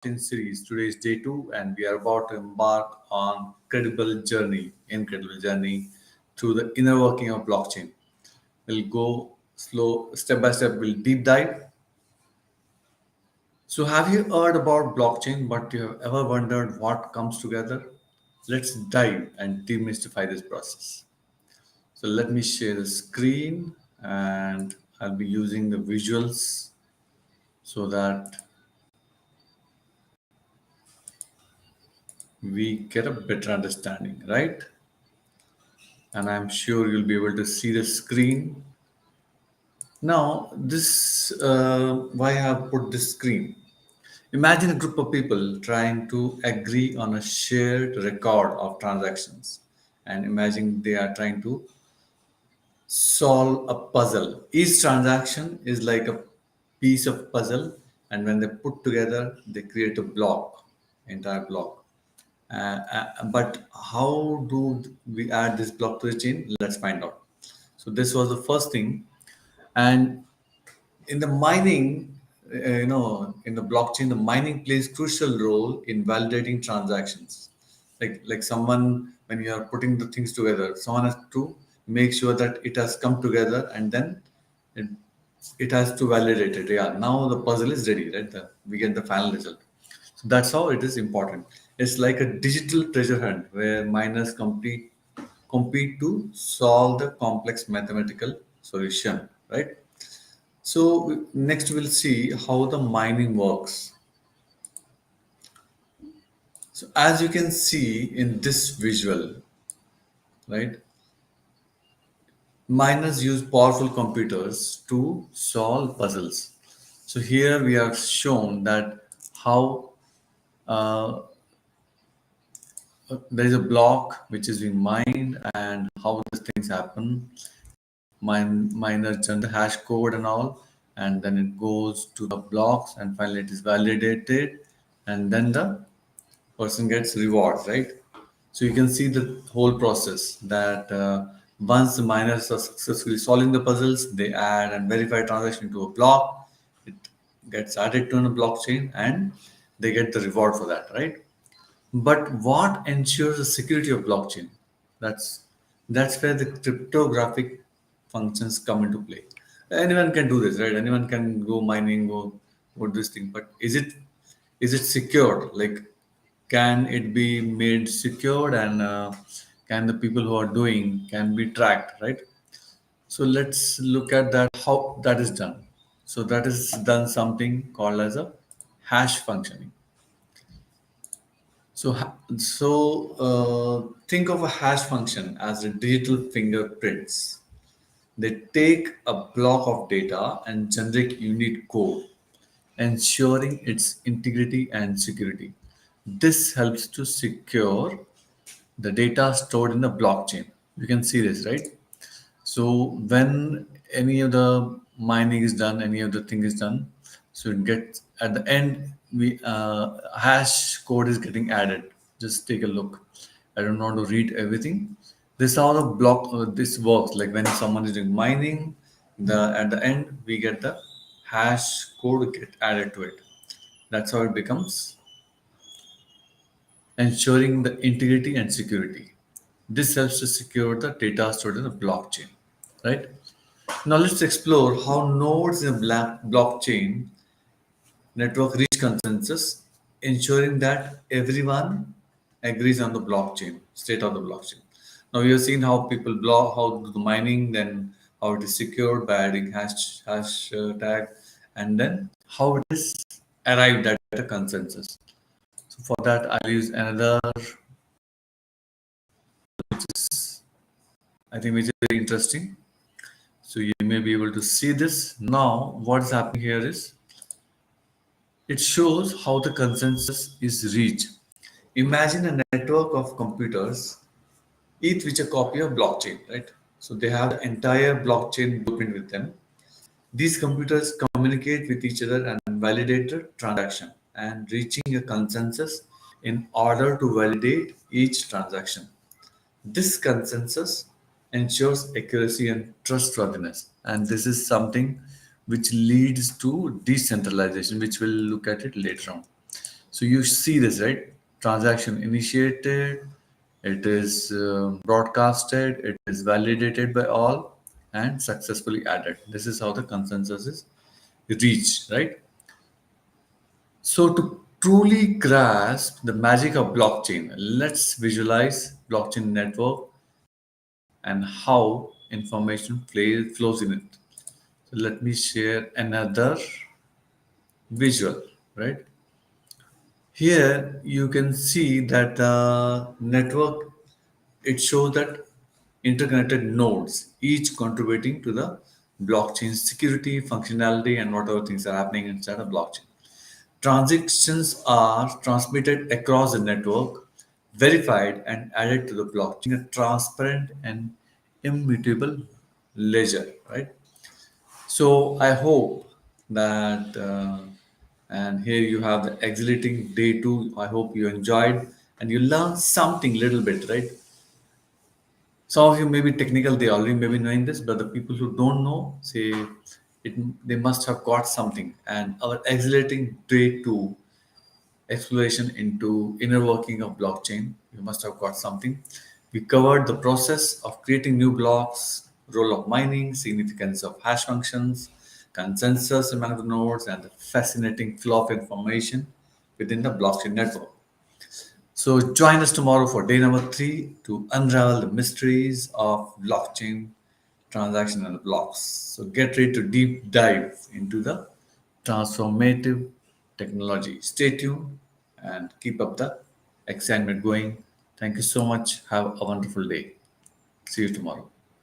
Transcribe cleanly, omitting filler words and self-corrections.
in series. Today is day 2, and we are about to embark on incredible journey through the inner working of blockchain. We'll go slow, step by step. We'll deep dive. So, have you heard about blockchain, but you have ever wondered what comes together? Let's dive and demystify this process. So, let me share the screen, and I'll be using the visuals so that we get a better understanding, right? And I'm sure you'll be able to see the screen. Now, this why I have put this screen. Imagine a group of people trying to agree on a shared record of transactions, and imagine they are trying to solve a puzzle. Each transaction is like a piece of puzzle, and when they put together, they create a block, entire block. But how do we add this block to the chain? Let's find out. So this was the first thing, and in the mining, in the blockchain, the mining plays crucial role in validating transactions. Like someone, when you are putting the things together, someone has to make sure that it has come together, and then it, it has to validate it. Yeah, now the puzzle is ready, right? We get the final result. So that's how it is important. It's like a digital treasure hunt where miners compete to solve the complex mathematical solution, right? So next we'll see how the mining works. So as you can see in this visual, right, miners use powerful computers to solve puzzles. So here we have shown that how uh, there is a block which is being mined and how these things happen. Miners generate the hash code and all, and then it goes to the blocks, and finally it is validated, and then the person gets rewards, right? So you can see the whole process that once the miners are successfully solving the puzzles, they add and verify transaction to a block. It gets added to a blockchain, and they get the reward for that, right? But what ensures the security of blockchain? That's that's where the cryptographic functions come into play. Anyone can do this, right? Anyone can go mining, go this thing. But is it secured? Like, can it be made secured, and can the people who are doing can be tracked, right? So let's look at that how that is done. So that is done something called as a hash functioning. Think of a hash function as a digital fingerprints. They take a block of data and generate unique code, ensuring its integrity and security. This helps to secure the data stored in the blockchain. You can see this, right? So when any of the mining is done, any of the thing is done, so it gets at the end we hash code is getting added. Just take a look. I don't want to read everything. This is how the block this works. Like when someone is doing mining, the at the end we get the hash code get added to it. That's how it becomes, ensuring the integrity and security. This helps to secure the data stored in the blockchain, right? Now let's explore how nodes in a blockchain network reach consensus, ensuring that everyone agrees on the blockchain, state of the blockchain. Now we have seen how people block, how do the mining, then how it is secured by adding hash tag, and then how it is arrived at a consensus. So for that, I'll use another, which is I think which is very interesting. So you may be able to see this. Now what's happening here is it shows how the consensus is reached. Imagine a network of computers, each with a copy of blockchain, right? So they have the entire blockchain blueprint with them. These computers communicate with each other and validate the transaction and reaching a consensus in order to validate each transaction. This consensus ensures accuracy and trustworthiness, and this is something which leads to decentralization, which we'll look at it later on. So you see this, right? Transaction initiated, it is broadcasted, it is validated by all, and successfully added. This is how the consensus is reached, right? So to truly grasp the magic of blockchain, let's visualize blockchain network and how information flows in it. So let me share another visual, right? Here you can see that the network, it shows that interconnected nodes, each contributing to the blockchain security, functionality, and whatever things are happening inside a blockchain. Transactions are transmitted across the network, verified and added to the blockchain, a transparent and immutable ledger, right? So I hope that, and here you have the exhilarating day two. I hope you enjoyed and you learned something little bit, right? Some of you may be technical, they already may be knowing this, but the people who don't know, say, they must have got something. And our exhilarating day two exploration into inner working of blockchain, you must have got something. We covered the process of creating new blocks, role of mining, significance of hash functions, consensus among the nodes, and the fascinating flow of information within the blockchain network. So join us tomorrow for day number three to unravel the mysteries of blockchain transaction and blocks. So get ready to deep dive into the transformative technology. Stay tuned and keep up the excitement going. Thank you so much. Have a wonderful day. See you tomorrow.